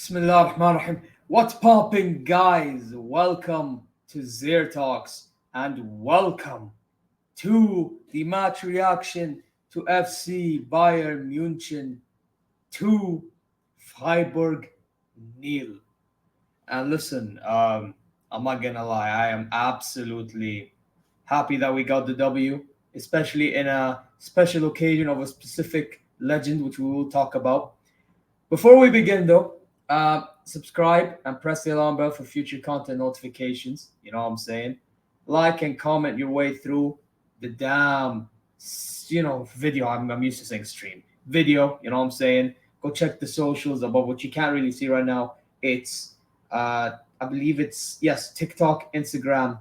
Bismillah ar-Rahman ar-Rahim. What's popping, guys? Welcome to ZeerTalks and welcome to the match reaction to FC Bayern Munich 2 Freiburg nil. And listen, I'm not gonna lie, I am absolutely happy that we got the W, especially in a special occasion of a specific legend, which we will talk about. Before we begin, though, subscribe and press the alarm bell for future content notifications. You know what I'm saying? Like and comment your way through the damn, video. I'm used to saying stream. Video, you know what I'm saying? Go check the socials above, what you can't really see right now. It's, I believe it's, yes, TikTok, Instagram,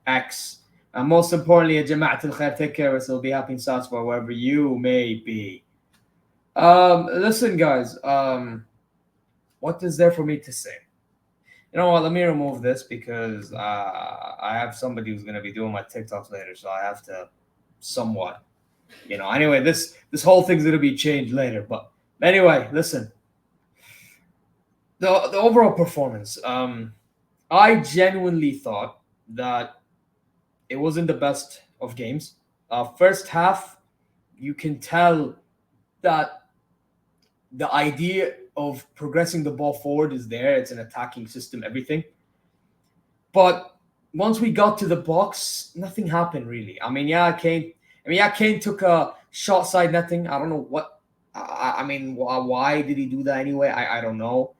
X. And most importantly, Jama'at al Khair, take care of us. It'll be happy in Salzburg, wherever you may be. Listen, guys. What is there for me to say? You know what? Let me remove this because I have somebody who's gonna be doing my TikToks later, so I have to somewhat, Anyway, this whole thing's gonna be changed later. But anyway, listen. The overall performance. I genuinely thought that it wasn't the best of games. First half, you can tell that the idea of progressing the ball forward is there. It's an attacking system, everything. But once we got to the box, nothing happened really. Kane took a shot side netting. I don't know what. Why did he do that anyway? I don't know.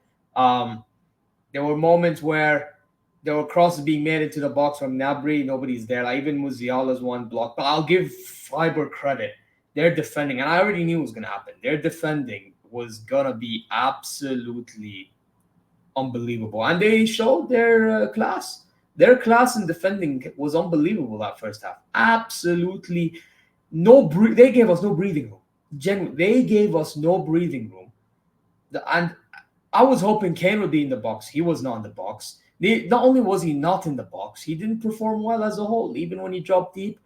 There were moments where there were crosses being made into the box from Gnabry. Nobody's there. Like even Musiala's one block. But I'll give Freiburg credit. They're defending, and I already knew it was going to happen. Their defending was going to be absolutely unbelievable. And they showed their class. Their class in defending was unbelievable that first half. Absolutely they gave us no breathing room. Genuinely, they gave us no breathing room. And I was hoping Kane would be in the box. He was not in the box. Not only was he not in the box, he didn't perform well as a whole. Even when he dropped deep,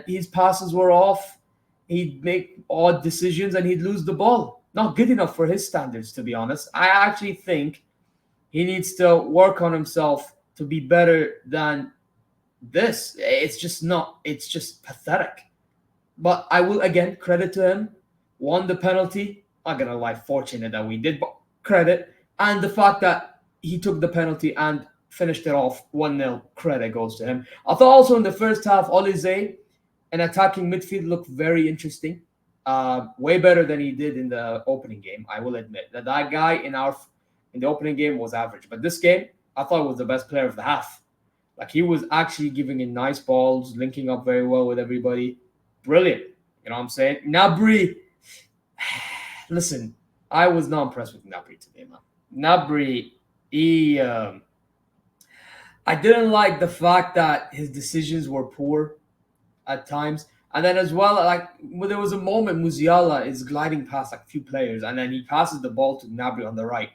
his passes were off. He'd make odd decisions and he'd lose the ball. Not good enough for his standards, to be honest. I actually think he needs to work on himself to be better than this. It's just pathetic. But I will, again, credit to him. Won the penalty. Not going to lie, fortunate that we did, but credit. And the fact that he took the penalty and finished it off 1-0, credit goes to him. I thought also in the first half, Olise, an attacking midfield, looked very interesting. Way better than he did in the opening game, I will admit. That guy in the opening game was average. But this game, I thought was the best player of the half. Like he was actually giving in nice balls, linking up very well with everybody. Brilliant. You know what I'm saying? Gnabry. Listen, I was not impressed with Gnabry today, man. Gnabry, I didn't like the fact that his decisions were poor at times. And then as well, there was a moment Musiala is gliding past a few players and then he passes the ball to Gnabry on the right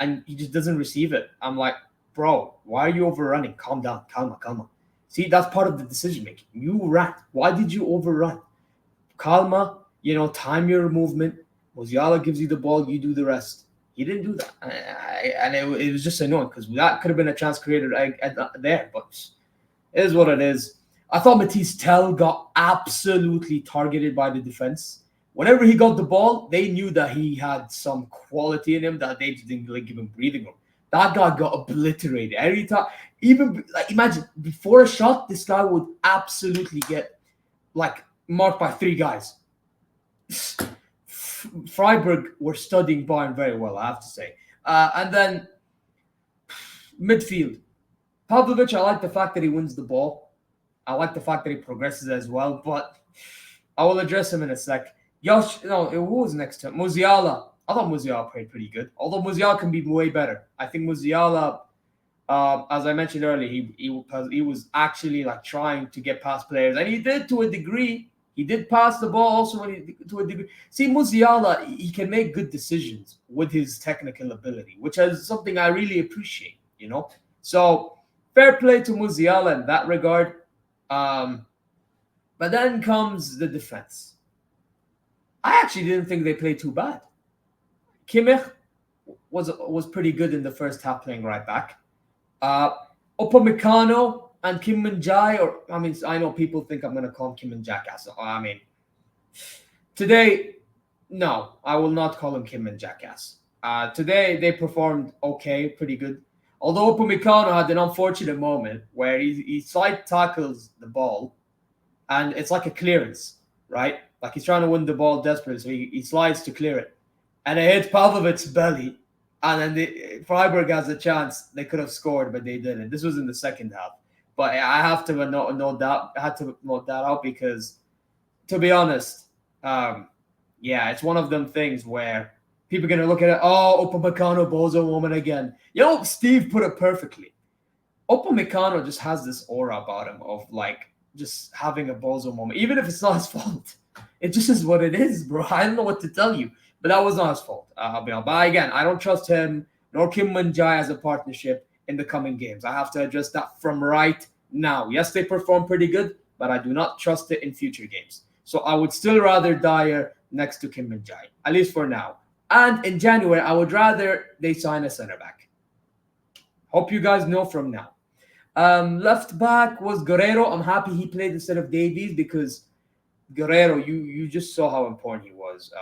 and he just doesn't receive it. I'm like, bro, why are you overrunning? Calm down. Calma. See, that's part of the decision making. You ran. Why did you overrun? Calma, time your movement. Musiala gives you the ball, you do the rest. He didn't do that. And it was just annoying because that could have been a chance created there, but it is what it is. I thought Matisse Tell got absolutely targeted by the defense. Whenever he got the ball, they knew that he had some quality in him that they didn't give him breathing room. That guy got obliterated every time. Even imagine before a shot, this guy would absolutely get marked by 3 guys. Freiburg were studying Bayern very well, I have to say. And then midfield, Pavlovic. I like the fact that he wins the ball. I like the fact that he progresses as well, but I will address him in a sec. Who was next to him? Musiala. I thought Musiala played pretty good, although Musiala can be way better. I think Musiala, as I mentioned earlier, he was actually trying to get past players, and he did to a degree. He did pass the ball also to a degree. See, Musiala, he can make good decisions with his technical ability, which is something I really appreciate, So, fair play to Musiala in that regard. But then comes the defense. I actually didn't think they played too bad. Kimmich, was pretty good in the first half playing right back. Uh, Upamecano and Kim Min-jae, or I mean, I know people think I'm going to call him Kim Min-jackass. I mean, today, no, I will not call him Kim Min-jackass. Today, they performed okay, pretty good. Although Upamecano had an unfortunate moment where he side tackles the ball, and it's like a clearance, right? Like he's trying to win the ball desperately, so he slides to clear it, and it hits Pavlovic's belly, and then Freiburg has a chance. They could have scored, but they didn't. This was in the second half. But I have to note that I had to note that out because, to be honest, yeah, it's one of them things where people are gonna look at it. Oh, Upamecano bozo woman again. You know, Steve put it perfectly. Upamecano just has this aura about him of like just having a bozo moment, even if it's not his fault. It just is what it is, bro. I don't know what to tell you, but that was not his fault. But again, I don't trust him nor Kim Min-jae as a partnership in the coming games. I have to address that from right now. Yes, they perform pretty good, but I do not trust it in future games. So I would still rather Dyer next to Kim Min-jae, at least for now. And in January, I would rather they sign a center back. Hope you guys know from now. Left back was Guerrero. I'm happy he played instead of Davies because Guerrero, you just saw how important he was.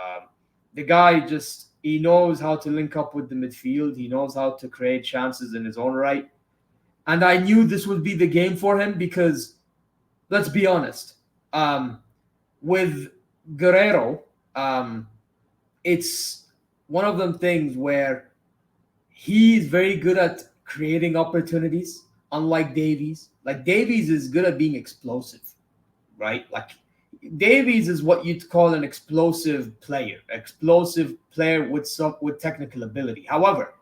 The guy he knows how to link up with the midfield. He knows how to create chances in his own right. And I knew this would be the game for him because, let's be honest, with Guerrero, it's one of them things where he's very good at creating opportunities, unlike Davies. Like Davies is good at being explosive, right? Like Davies is what you'd call an explosive player with technical ability. However,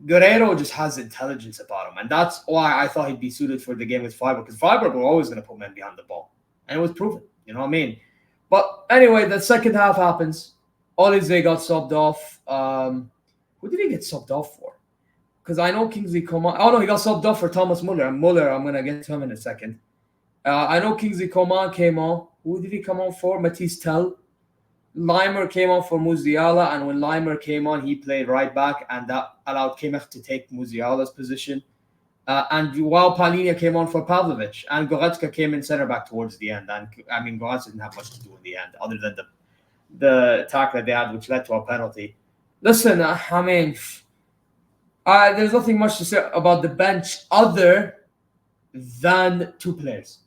Guerrero just has intelligence about him, and that's why I thought he'd be suited for the game with Freiburg, because Freiburg were always going to put men behind the ball, and it was proven. You know what I mean? But anyway, the second half happens. Olise got subbed off. Who did he get subbed off for? Because I know Kingsley Coman. Oh no, he got subbed off for Thomas Muller. And Muller, I'm gonna get to him in a second. I know Kingsley Coman came on. Who did he come on for? Matisse Tell. Leimer came on for Musiala, and when Leimer came on, he played right back, and that allowed Kimmich to take Musiala's position. And while Palhinha came on for Pavlovic, and Goretzka came in center back towards the end. And I mean, Goretzka didn't have much to do in the end, other than the attack that they had, which led to a penalty. Listen, I mean, there's nothing much to say about the bench other than two players.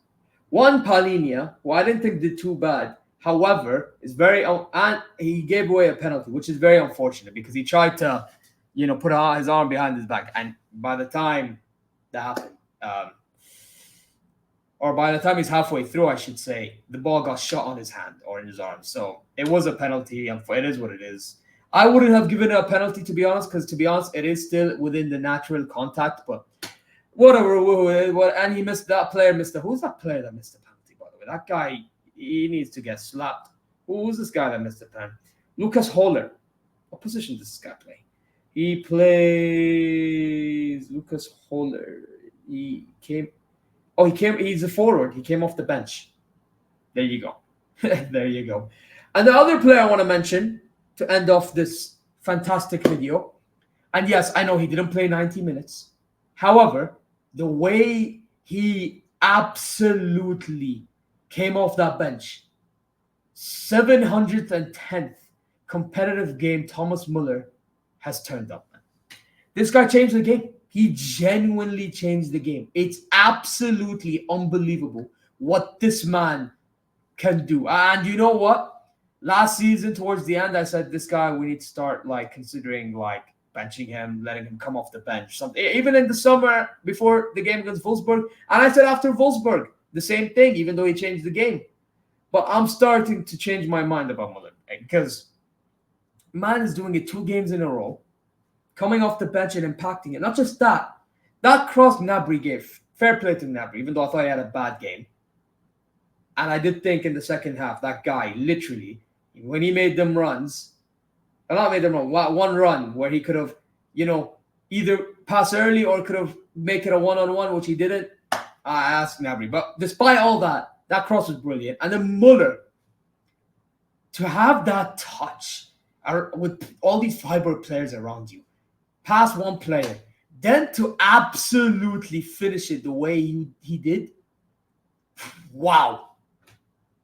One, Palhinha, who I didn't think did too bad. However, is and he gave away a penalty, which is very unfortunate because he tried to, put his arm behind his back, and by the time that happened, or by the time he's halfway through, I should say, the ball got shot on his hand or in his arm. So it was a penalty, and it is what it is. I wouldn't have given it a penalty, to be honest, because to be honest, it is still within the natural contact. But whatever. And he missed that player. Who's that player that missed the penalty? By the way, that guy, he needs to get slapped. Who's this guy that missed the pen? Lucas Holler. What position does this guy play? He plays Lucas Holler. He's a forward. He came off the bench. There you go. There you go. And the other player I want to mention to end off this fantastic video, and yes, I know he didn't play 90 minutes. However, the way he absolutely came off that bench, 710th competitive game Thomas Muller has turned up. This guy changed the game. He genuinely changed the game. It's absolutely unbelievable what this man can do. And you know what? Last season, towards the end, I said, this guy, we need to start considering benching him, letting him come off the bench. Something. Even in the summer before the game against Wolfsburg. And I said after Wolfsburg, the same thing, even though he changed the game. But I'm starting to change my mind about Muller because man is doing it 2 games in a row, coming off the bench and impacting it. Not just that. That cross Gnabry gave. Fair play to Gnabry, even though I thought he had a bad game. And I did think in the second half, that guy, literally, when he made them runs, one run where he could have, either pass early or could have make it a one-on-one, which he didn't. I asked Gnabry. But despite all that, that cross was brilliant. And then Muller, to have that touch, with all these Freiburg players around you, pass one player, then to absolutely finish it the way he did. Wow.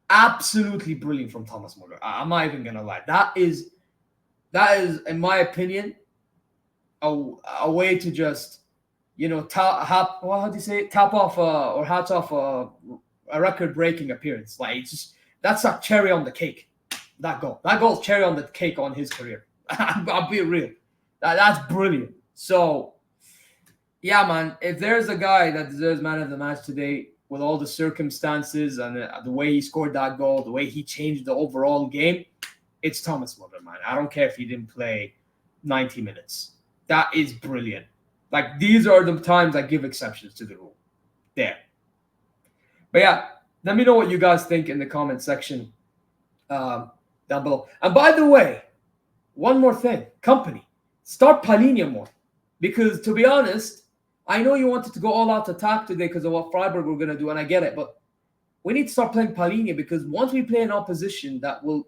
Absolutely brilliant from Thomas Muller. I'm not even going to lie. That is, in my opinion, a way to just, how do you say it? Top off or hats off a record-breaking appearance. Like, it's just, that's a cherry on the cake. That goal's cherry on the cake on his career. I'll be real. That's brilliant. So, yeah, man, if there's a guy that deserves man of the match today, with all the circumstances and the way he scored that goal, the way he changed the overall game, it's Thomas Muller, man. I don't care if he didn't play 90 minutes. That is brilliant. Like, these are the times I give exceptions to the rule. There. But yeah, let me know what you guys think in the comment section down below. And by the way, one more thing. Company, start Palhinha more. Because, to be honest, I know you wanted to go all out attack today because of what Freiburg were going to do, and I get it. But we need to start playing Palhinha, because once we play an opposition that will,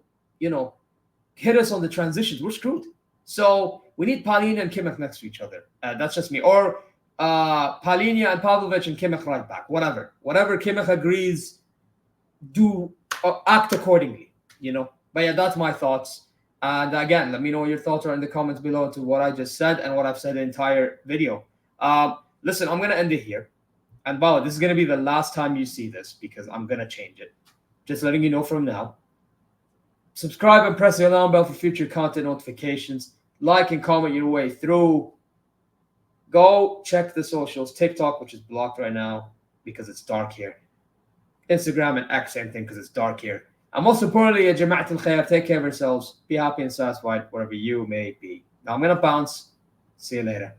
hit us on the transitions, we're screwed. So we need Palhinha and Kimmich next to each other. That's just me. Or Palhinha and Pavlovic and Kimmich right back. Whatever Kimmich agrees, do act accordingly. But yeah, that's my thoughts. And again, let me know what your thoughts are in the comments below to what I just said and what I've said the entire video. Listen, I'm going to end it here. And Bala, this is going to be the last time you see this, because I'm going to change it. Just letting you know from now. Subscribe and press the alarm bell for future content notifications. Like and comment your way through. Go check the socials. TikTok, which is blocked right now because it's dark here. Instagram and X, same thing, because it's dark here. And most importantly, Jama'at al-Khair, take care of yourselves. Be happy and satisfied wherever you may be. Now I'm going to bounce. See you later.